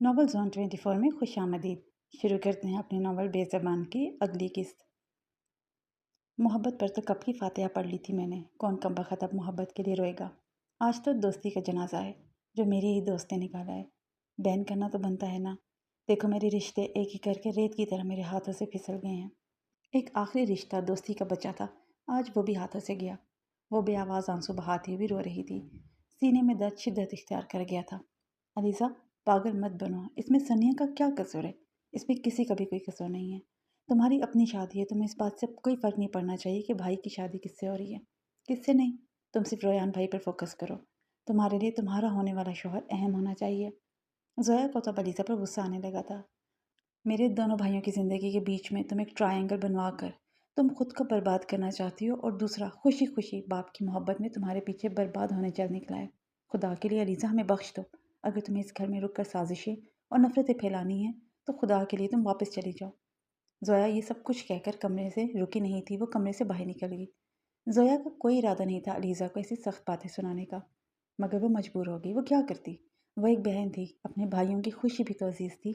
Novel zone 24 میں خوش آمدید۔ شروع کرتے ہیں اپنی ناول بے زبان کی اگلی قسط۔ محبت پر تو کب کی فاتحہ پڑھ لی تھی میں نے، کون کم بخت اب محبت کے لیے روئے گا۔ آج تو دوستی کا جنازہ ہے جو میری ہی دوست نے نکالا ہے۔ بین کرنا تو بنتا ہے نا۔ دیکھو میرے رشتے ایک ایک کر کے ریت کی طرح میرے ہاتھوں سے پھسل گئے ہیں۔ ایک آخری رشتہ دوستی کا بچا تھا، آج وہ بھی ہاتھوں سے گیا۔ وہ بے آواز آنسو بہاتی ہوئی رو رہی تھی، سینے میں درد شدت اختیار کر گیا تھا۔ علیزہ پاگل مت بنو، اس میں ثانیہ کا کیا قصور ہے؟ اس میں کسی کا بھی کوئی قصور نہیں ہے۔ تمہاری اپنی شادی ہے، تمہیں اس بات سے کوئی فرق نہیں پڑنا چاہیے کہ بھائی کی شادی کس سے ہو رہی ہے کس سے نہیں۔ تم صرف ریان بھائی پر فوکس کرو، تمہارے لیے تمہارا ہونے والا شوہر اہم ہونا چاہیے۔ زویا کو تو علیزہ پر غصہ آنے لگا تھا۔ میرے دونوں بھائیوں کی زندگی کے بیچ میں تم ایک ٹرائنگل بنوا کر تم خود کو برباد کرنا چاہتی ہو، اور دوسرا خوشی خوشی باپ کی محبت میں تمہارے پیچھے برباد ہونے چل نکلا ہے۔ خدا کے لیے علیزہ ہمیں بخش دو۔ اگر تمہیں اس گھر میں رک کر سازشیں اور نفرتیں پھیلانی ہیں تو خدا کے لیے تم واپس چلی جاؤ۔ زویا یہ سب کچھ کہہ کر کمرے سے رکی نہیں تھی، وہ کمرے سے باہر نکل گئی۔ زویا کا کوئی ارادہ نہیں تھا علیزہ کو ایسی سخت باتیں سنانے کا، مگر وہ مجبور ہو گئی۔ وہ کیا کرتی؟ وہ ایک بہن تھی، اپنے بھائیوں کی خوشی بھی تو عزیز تھی۔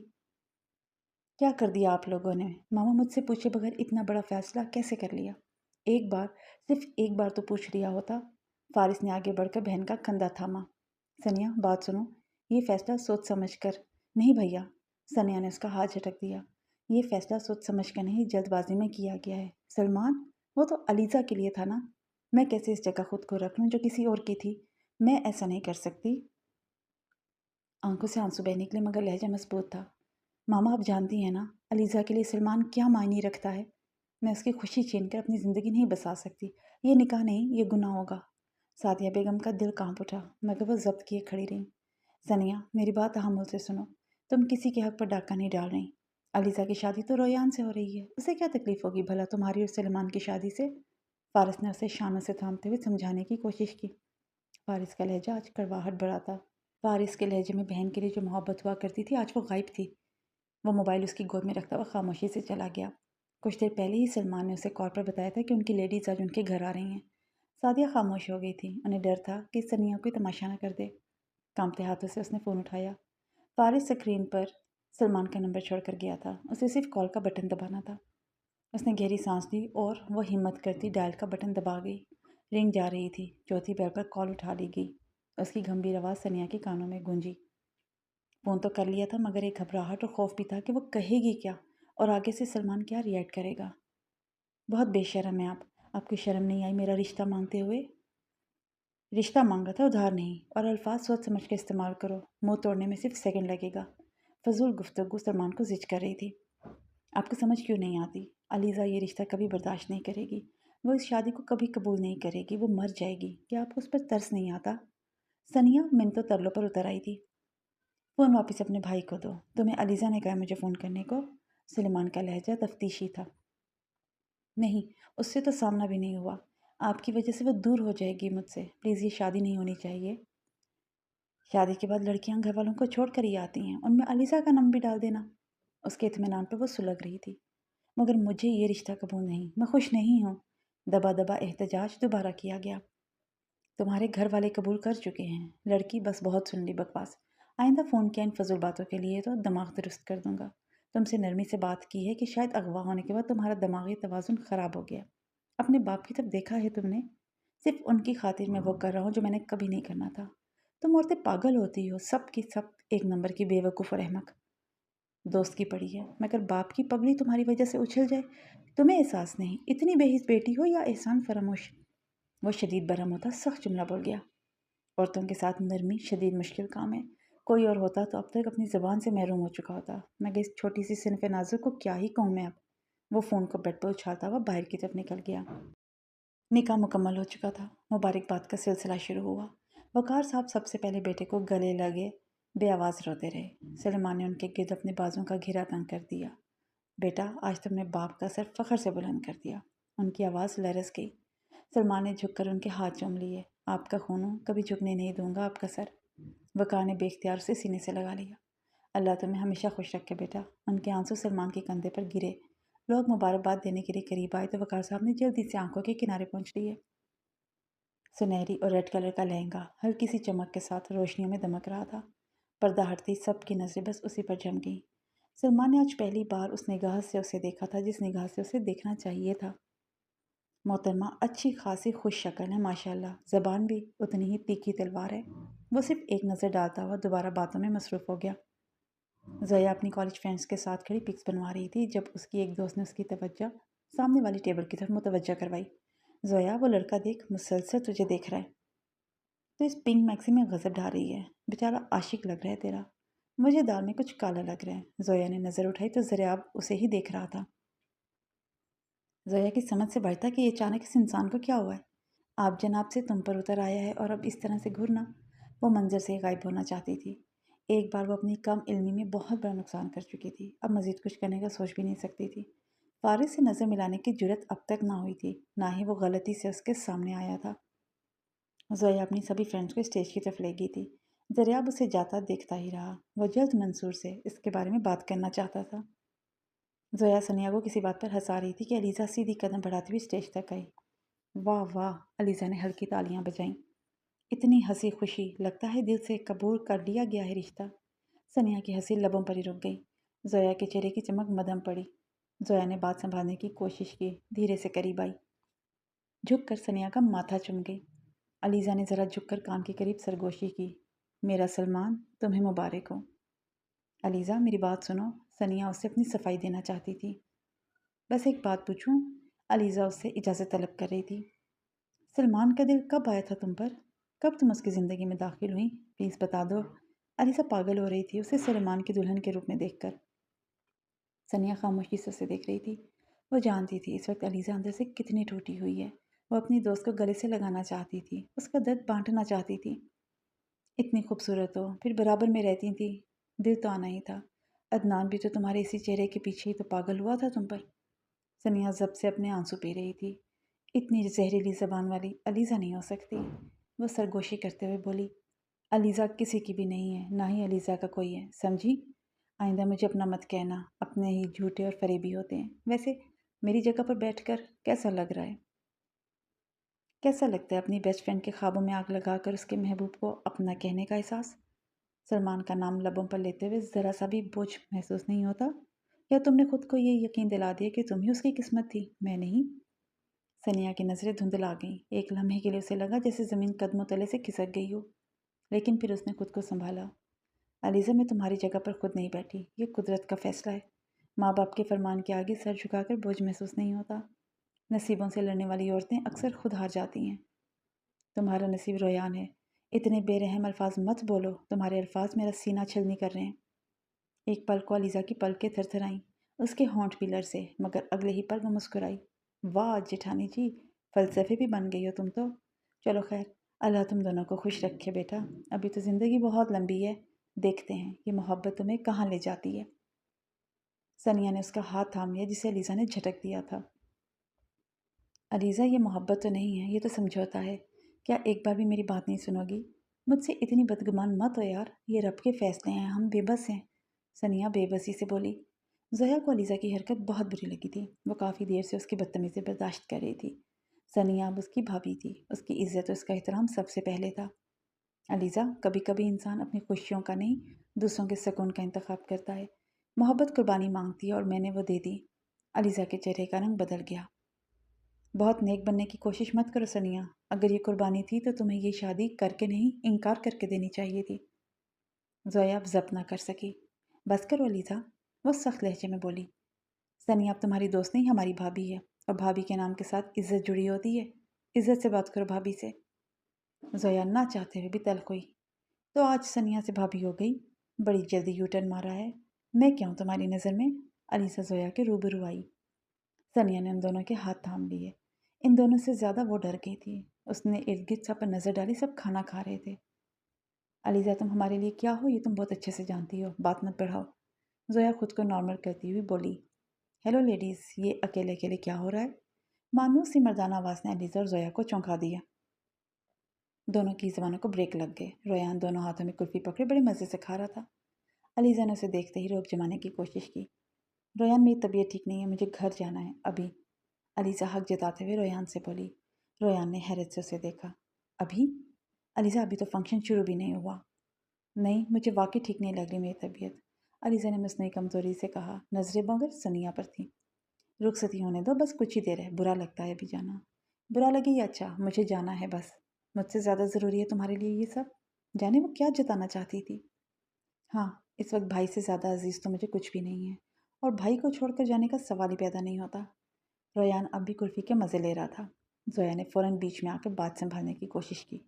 کیا کر دیا آپ لوگوں نے؟ ماما مجھ سے پوچھے بغیر اتنا بڑا فیصلہ کیسے کر لیا؟ ایک بار، صرف ایک بار تو پوچھ لیا ہوتا۔ فارس نے آگے بڑھ کر بہن کا کندھا تھاما۔ ثانیہ بات سنو، یہ فیصلہ سوچ سمجھ کر نہیں بھیا۔ ثانیہ نے اس کا ہاتھ جھٹک دیا۔ یہ فیصلہ سوچ سمجھ کر نہیں، جلد بازی میں کیا گیا ہے۔ سلمان، وہ تو علیزہ کے لیے تھا نا، میں کیسے اس جگہ خود کو رکھ لوں جو کسی اور کی تھی؟ میں ایسا نہیں کر سکتی۔ آنکھوں سے آنسو بہہ نکلے مگر لہجہ مضبوط تھا۔ ماما آپ جانتی ہیں نا علیزہ کے لیے سلمان کیا معنی رکھتا ہے۔ میں اس کی خوشی چھین کر اپنی زندگی نہیں بسا سکتی۔ یہ نکاح نہیں، یہ گناہ ہوگا۔ سعدیہ بیگم کا دل کانپ اٹھا مگر وہ ضبط کیے کھڑی رہیں۔ ثانیہ میری بات تحمل سے سنو، تم کسی کے حق پر ڈاکہ نہیں ڈال رہی۔ علیزہ کی شادی تو ریان سے ہو رہی ہے، اسے کیا تکلیف ہوگی بھلا تمہاری اور سلمان کی شادی سے؟ فارس نے اسے شانوں سے تھامتے ہوئے سمجھانے کی کوشش کی۔ فارس کا لہجہ آج کڑواہٹ بھرا تھا۔ فارس کے لہجے میں بہن کے لیے جو محبت ہوا کرتی تھی آج وہ غائب تھی۔ وہ موبائل اس کی گود میں رکھتا ہوا خاموشی سے چلا گیا۔ کچھ دیر پہلے ہی سلمان نے اسے کال پر بتایا تھا کہ ان کی لیڈیز آج ان کے گھر آ رہی ہیں۔ سعدیہ خاموش ہو گئی تھی، انہیں ڈر تھا کہ ثانیہ کوئی تماشا نہ کر دے۔ کانپتے ہاتھوں سے اس نے فون اٹھایا۔ فارس اسکرین پر سلمان کا نمبر چھوڑ کر گیا تھا، اسے صرف کال کا بٹن دبانا تھا۔ اس نے گہری سانس لی اور وہ ہمت کرتی ڈائل کا بٹن دبا گئی۔ رنگ جا رہی تھی، چوتھی بیل پر کال اٹھا لی گئی۔ اس کی گمبھیر آواز ثانیہ کے کانوں میں گونجی۔ فون تو کر لیا تھا مگر ایک گھبراہٹ اور خوف بھی تھا کہ وہ کہے گی کیا اور آگے سے سلمان کیا ری ایکٹ کرے گا۔ بہت بے شرم ہے آپ کو شرم نہیں آئی میرا رشتہ مانگتے ہوئے؟ رشتہ مانگا تھا، ادھار نہیں، اور الفاظ سوچ سمجھ کے استعمال کرو، منہ توڑنے میں صرف سیکنڈ لگے گا۔ فضول گفتگو سلمان کو زج کر رہی تھی۔ آپ کو سمجھ کیوں نہیں آتی؟ علیزہ یہ رشتہ کبھی برداشت نہیں کرے گی، وہ اس شادی کو کبھی قبول نہیں کرے گی، وہ مر جائے گی۔ کیا آپ کو اس پر ترس نہیں آتا؟ ثانیہ منتوں ترلوں پر اتر آئی تھی۔ فون واپس اپنے بھائی کو دو، تمہیں علیزہ نے کہا مجھے فون کرنے کو؟ سلیمان کا لہجہ تفتیشی تھا۔ نہیں، اس سے تو سامنا بھی نہیں ہوا، آپ کی وجہ سے وہ دور ہو جائے گی مجھ سے، پلیز یہ شادی نہیں ہونی چاہیے۔ شادی کے بعد لڑکیاں گھر والوں کو چھوڑ کر ہی آتی ہیں، ان میں علیزہ کا نام بھی ڈال دینا۔ اس کے اطمینان پر وہ سلگ رہی تھی۔ مگر مجھے یہ رشتہ قبول نہیں، میں خوش نہیں ہوں۔ دبا دبا احتجاج دوبارہ کیا گیا۔ تمہارے گھر والے قبول کر چکے ہیں۔ لڑکی بس بہت سن لی بکواس، آئندہ فون کیا ان فضول باتوں کے لیے تو دماغ درست کر دوں گا۔ تم سے نرمی سے بات کی ہے کہ شاید اغوا ہونے کے بعد تمہارا دماغی توازن خراب ہو گیا۔ اپنے باپ کی طرف دیکھا ہے تم نے؟ صرف ان کی خاطر میں وہ کر رہا ہوں جو میں نے کبھی نہیں کرنا تھا۔ تم عورتیں پاگل ہوتی ہو، سب کی سب ایک نمبر کی بے وقوف اور احمق۔ دوست کی پڑی ہے، مگر باپ کی پگڑی تمہاری وجہ سے اچھل جائے، تمہیں احساس نہیں؟ اتنی بے حس بیٹی ہو یا احسان فراموش؟ وہ شدید برہم ہوتا سخت جملہ بول گیا۔ عورتوں کے ساتھ نرمی شدید مشکل کام ہے، کوئی اور ہوتا تو اب تک اپنی زبان سے محروم ہو چکا ہوتا، مگر اس چھوٹی سی صنف نازک کو کیا ہی کہوں میں اب۔ وہ فون کو بیڈ پر اچھالتا ہوا باہر کی طرف نکل گیا۔ نکاح مکمل ہو چکا تھا، مبارکباد کا سلسلہ شروع ہوا۔ وقار صاحب سب سے پہلے بیٹے کو گلے لگے بے آواز روتے رہے۔ سلیمان نے ان کے گرد اپنے بازوں کا گھیرا تنگ کر دیا۔ بیٹا آج تم نے باپ کا سر فخر سے بلند کر دیا۔ ان کی آواز لرز گئی۔ سلمان نے جھک کر ان کے ہاتھ چوم لیے۔ آپ کا خونو، کبھی جھکنے نہیں دوں گا آپ کا سر۔ وقار نے بے اختیار سے سینے سے لگا لیا۔ اللہ تمہیں ہمیشہ خوش رکھے بیٹا۔ ان کے آنسو سلمان کے کندھے پر گرے۔ لوگ مبارکباد دینے کے لیے قریب آئے تو وقار صاحب نے جلدی سے آنکھوں کے کنارے پہنچ لیے۔ سنہری اور ریڈ کلر کا لہنگا ہلکی سی چمک کے ساتھ روشنیوں میں دمک رہا تھا۔ पर्दा हटते ही सब की नज़रें बस उसी पर जम गईं। सलमान ने आज पहली बार उस निगाह से उसे देखा था जिस निगाह से उसे देखना चाहिए था। मोहतरमा अच्छी खासी खुश शक्ल है माशाल्लाह, ज़बान भी उतनी ही तीखी तलवार है। वो सिर्फ एक नज़र डालता हुआ दोबारा बातों में मसरूफ़ हो गया। ज़ोया अपनी कॉलेज फ्रेंड्स के साथ खड़ी पिक्स बनवा रही थी जब उसकी एक दोस्त ने उसकी तवज्जो सामने वाली टेबल की तरफ मुतवज्जो करवाई। ज़ोया, वो लड़का देख, मुसलसल तुझे देख रहा है। तो इस पिंक मैक्सी में गज़ब ढा रही है। बेचारा आशिक लग रहा है तेरा। मुझे दाल में कुछ काला लग रहा है। ज़ोया ने नज़र उठाई तो ज़रियाब उसे ही देख रहा था। ज़ोया की समझ से बढ़ता कि ये अचानक इस इंसान को क्या हुआ है। आप जनाब से तुम पर उतर आया है और अब इस तरह से घूरना। वो मंजर से गायब होना चाहती थी। एक बार वो अपनी कम इल्मी में बहुत बड़ा नुकसान कर चुकी थी, अब मज़ीद कुछ करने का सोच भी नहीं सकती थी। फारिस से नज़र मिलाने की जुर्रत अब तक ना हुई थी, ना ही वो गलती से उसके सामने आया था। ज़ोया अपनी सभी फ्रेंड्स को स्टेज की तरफ ले गई थी। ज़रियाब उसे जाता देखता ही रहा। वो जल्द मंसूर से इसके बारे में बात करना चाहता था। ज़ोया सनिया को किसी बात पर हंसा रही थी कि अलीज़ा सीधी कदम बढ़ाती हुई स्टेज तक आई। वाह वाह, अलीज़ा ने हल्की तालियां बजाईं। इतनी हंसी खुशी, लगता है दिल से कबूल कर लिया गया है रिश्ता। सनिया की हंसी लबों पर ही रुक गई। ज़ोया के चेहरे की चमक मदम पड़ी। ज़ोया ने बात संभालने की कोशिश की, धीरे से करीब आई, झुक कर सनिया का माथा चूम गई। अलीज़ा ने ज़रा झुककर कान के करीब सरगोशी की। मेरा सलमान, तुम्हें मुबारक हो। अलीज़ा, मेरी बात सुनो। सनिया उससे अपनी सफाई देना चाहती थी। बस एक बात पूछूं? अलीज़ा उससे इजाज़त तलब कर रही थी। सलमान का दिल कब आया था तुम पर? कब तुम उसकी ज़िंदगी में दाखिल हुई? प्लीज़ बता दो। अलीज़ा पागल हो रही थी उसे सलमान की दुल्हन के रूप में देखकर। सनिया खामोशी से उसे देख रही थी। वो जानती थी इस वक्त अलीज़ा अंदर से कितनी टूटी हुई है। वो अपनी दोस्त को गले से लगाना चाहती थी, उसका दर्द बांटना चाहती थी। इतनी खूबसूरत हो, फिर बराबर में रहती थी, दिल तो आना ही था। अदनान भी तो तुम्हारे इसी चेहरे के पीछे ही तो पागल हुआ था तुम पर। सनिया जब से अपने आंसू पी रही थी। इतनी जहरीली ज़बान वाली अलीज़ा नहीं हो सकती। वो सरगोशी करते हुए बोली, अलीज़ा किसी की भी नहीं है, ना ही अलीज़ा का कोई है, समझी? आइंदा मुझे अपना मत कहना, अपने ही झूठे और फरेबी होते हैं। वैसे मेरी जगह पर बैठकर कैसा लग रहा है? कैसा लगता है अपनी बेस्ट फ्रेंड के ख्वाबों में आग लगाकर उसके महबूब को अपना कहने का एहसास? सलमान का नाम लबों पर लेते हुए ज़रा सा भी बोझ महसूस नहीं होता? या तुमने खुद को ये यकीन दिला दिया कि तुम ही उसकी किस्मत थी, मैं नहीं? सनिया की नज़रें धुंधला गईं। एक लम्हे के लिए उसे लगा जैसे ज़मीन कदमों तले से खिसक गई हो, लेकिन फिर उसने खुद को संभाला। अलीज़ा, मैं तुम्हारी जगह पर खुद नहीं बैठी, ये कुदरत का फैसला है। माँ बाप के फरमान के आगे सर झुकाकर बोझ महसूस नहीं होता। नसीबों से लड़ने वाली औरतें अक्सर खुद हार जाती हैं। तुम्हारा नसीब रोयान है। इतने बेरहम अल्फाज मत बोलो, तुम्हारे अल्फाज मेरा सीना छलनी कर रहे हैं। एक पल को अलीज़ा की पलकें थरथराईं, उसके होंठ भी लरसे, मगर अगले ही पल वो मुस्कुराई। वाह जेठानी जी, फ़लसफ़ी भी बन गई हो तुम तो। चलो खैर, अल्लाह तुम दोनों को खुश रखे बेटा। अभी तो ज़िंदगी बहुत लंबी है, देखते हैं ये मोहब्बत तुम्हें कहाँ ले जाती है। सनिया ने उसका हाथ थाम लिया जिसे अलीज़ा ने झटक दिया था। अलीज़ा, ये मोहब्बत तो नहीं है, ये तो समझौता है। क्या एक बार भी मेरी बात नहीं सुनोगी? मुझसे इतनी बदगुमान मत हो यार, ये रब के फ़ैसले हैं, हम बेबस हैं। सनिया बेबसी से बोली। ज़ोया को अलीज़ा की हरकत बहुत बुरी लगी थी। वो काफ़ी देर से उसकी बदतमीज़ी बर्दाश्त कर रही थी। सनिया अब उसकी भाभी थी, उसकी इज़्ज़त और उसका एहतराम सबसे पहले था। अलीज़ा, कभी कभी इंसान अपनी खुशियों का नहीं, दूसरों के सुकून का इंतखाब करता है। मोहब्बत कुर्बानी मांगती है और मैंने वो दे दी। अलीज़ा के चेहरे का रंग बदल गया। बहुत नेक बनने की कोशिश मत करो सनिया। अगर ये कुर्बानी थी तो तुम्हें ये शादी करके नहीं, इनकार करके देनी चाहिए थी। ज़ोया अब ज़ब्त ना कर सकी। बस करो अलीज़ा, वो सख्त लहजे में बोली। सनिया अब तुम्हारी दोस्त नहीं, हमारी भाभी है, और भाभी के नाम के साथ इज़्ज़त जुड़ी होती है। इज़्ज़त से बात करो भाभी से। ज़ोया ना चाहते हुए भी तल्ख हुई। तो आज सनिया से भाभी हो गई, बड़ी जल्दी यू टर्न मारा है। मैं क्या हूँ तुम्हारी नज़र में? अलीज़ा ज़ोया के रूबरू आई। सनिया ने उन दोनों के हाथ थाम लिए। इन दोनों से ज़्यादा वो डर गई थी। उसने इर्द गिर्द सब पर नज़र डाली, सब खाना खा रहे थे। अलीज़ा, तुम हमारे लिए क्या हो ये तुम बहुत अच्छे से जानती हो, बात मत बढ़ाओ। ज़ोया खुद को नॉर्मल करती हुई बोली। हेलो लेडीज़, ये अकेले अकेले क्या हो रहा है? मानो सी मर्दाना आवाज़ ने अलीज़ा और ज़ोया को चौंका दिया। दोनों की ज़बानों को ब्रेक लग गए। रोयान दोनों हाथों में कुल्फ़ी पकड़े बड़े मज़े से खा रहा था। अलीज़ा ने उसे देखते ही रोक जमाने की कोशिश की। रोयान, मेरी तबीयत ठीक नहीं है, मुझे घर जाना है अभी। अलीज़ा हक जताते हुए रोयान से बोली। रोयान ने हैरत से उसे देखा। अभी? अलीज़ा, अभी तो फंक्शन शुरू भी नहीं हुआ। नहीं, मुझे वाकई ठीक नहीं लग रही मेरी तबीयत, अलीज़ा ने मसनूई कमज़ोरी से कहा। नज़रें मगर सनिया पर थीं। रुखसती होने दो, बस कुछ ही देर है, बुरा लगता है अभी जाना। बुरा लगे या अच्छा, मुझे जाना है बस। मुझसे ज़्यादा ज़रूरी है तुम्हारे लिए ये सब? जाने वो क्या जताना चाहती थी। हाँ, इस वक्त भाई से ज़्यादा अजीज़ तो मुझे कुछ भी नहीं है, और भाई को छोड़कर जाने का सवाल ही पैदा नहीं होता। रोयान अब भी कुल्फ़ी के मज़े ले रहा था। ज़ोया ने फ़ौरन बीच में आकर बात संभालने की कोशिश की।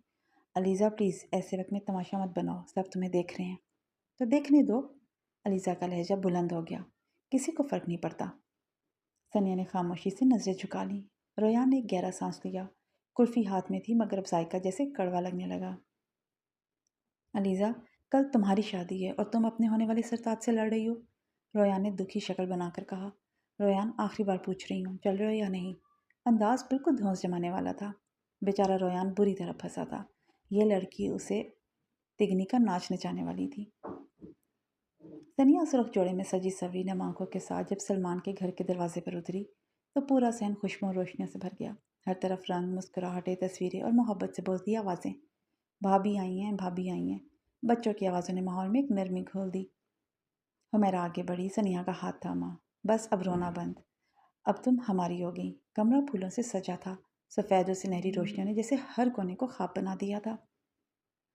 अलीज़ा प्लीज़, ऐसे वक्त में तमाशा मत बनाओ, सब तुम्हें देख रहे हैं। तो देखने दो। अलीज़ा का लहजा बुलंद हो गया। किसी को फ़र्क नहीं पड़ता। सनिया ने खामोशी से नज़रें झुका लीं। रोयान ने एक गहरा सांस लिया। कुल्फ़ी हाथ में थी मगर अब जायका जैसे कड़वा लगने लगा। अलीज़ा, कल तुम्हारी शादी है और तुम अपने होने वाले सरताज से लड़ रही हो। रोयान ने दुखी शक्ल बनाकर कहा। रोयान, आखिरी बार पूछ रही हूँ, चल रहे हो या नहीं? अंदाज बिल्कुल धौंस जमाने वाला था। बेचारा रोयान बुरी तरह फंसा था। यह लड़की उसे तिगनी का नाच नचाने वाली थी। सनिया सुर्ख जोड़े में सजी सवरी नम आंखों के साथ जब सलमान के घर के दरवाजे पर उतरी तो पूरा सहन खुशबू और रोशनियों से भर गया। हर तरफ रंग, मुस्कुराहटें, तस्वीरें और मोहब्बत से बोलती आवाज़ें। भाभी आई हैं, भाभी आई हैं। बच्चों की आवाज़ों ने माहौल में एक नरमी घोल दी। हुमैरा आगे बढ़ी, सनिया का हाथ थामा। बस अब रोना बंद। अब तुम हमारी हो गई। कमरा फूलों से सजा था। सफ़ेद और सुनहरी रोशनियों ने जैसे हर कोने को ख्वाब बना दिया था।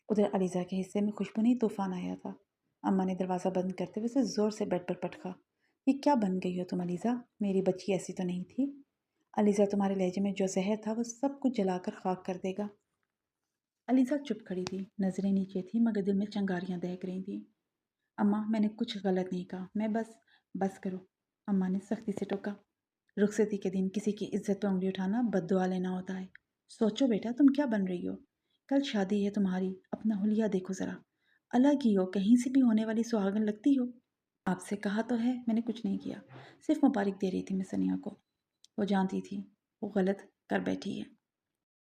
उधर अलीज़ा के हिस्से में खुशबू नहीं तूफान आया था। अम्मा ने दरवाज़ा बंद करते हुए उसे ज़ोर से बेड पर पटका। ये क्या बन गई हो तुम अलीज़ा? मेरी बच्ची ऐसी तो नहीं थी। अलीज़ा, तुम्हारे लहजे में जो जहर था वो सब कुछ जलाकर खाक कर देगा। अलीज़ा चुप खड़ी थी, नज़रें नीचे थी मगर दिल में चंगारियाँ दहक रही थी। अम्मा, मैंने कुछ गलत नहीं कहा, मैं बस करो। अम्मा ने सख्ती से टोका। रुखसती के दिन किसी की इज्जत पर उंगली उठाना बद्दुआ लेना होता है। सोचो बेटा, तुम क्या बन रही हो? कल शादी है तुम्हारी, अपना हुलिया देखो ज़रा। अलग ही हो, कहीं से भी होने वाली सुहागन लगती हो। आपसे कहा तो है, मैंने कुछ नहीं किया, सिर्फ मुबारक दे रही थी मैं सनिया को। वो जानती थी वो गलत कर बैठी है।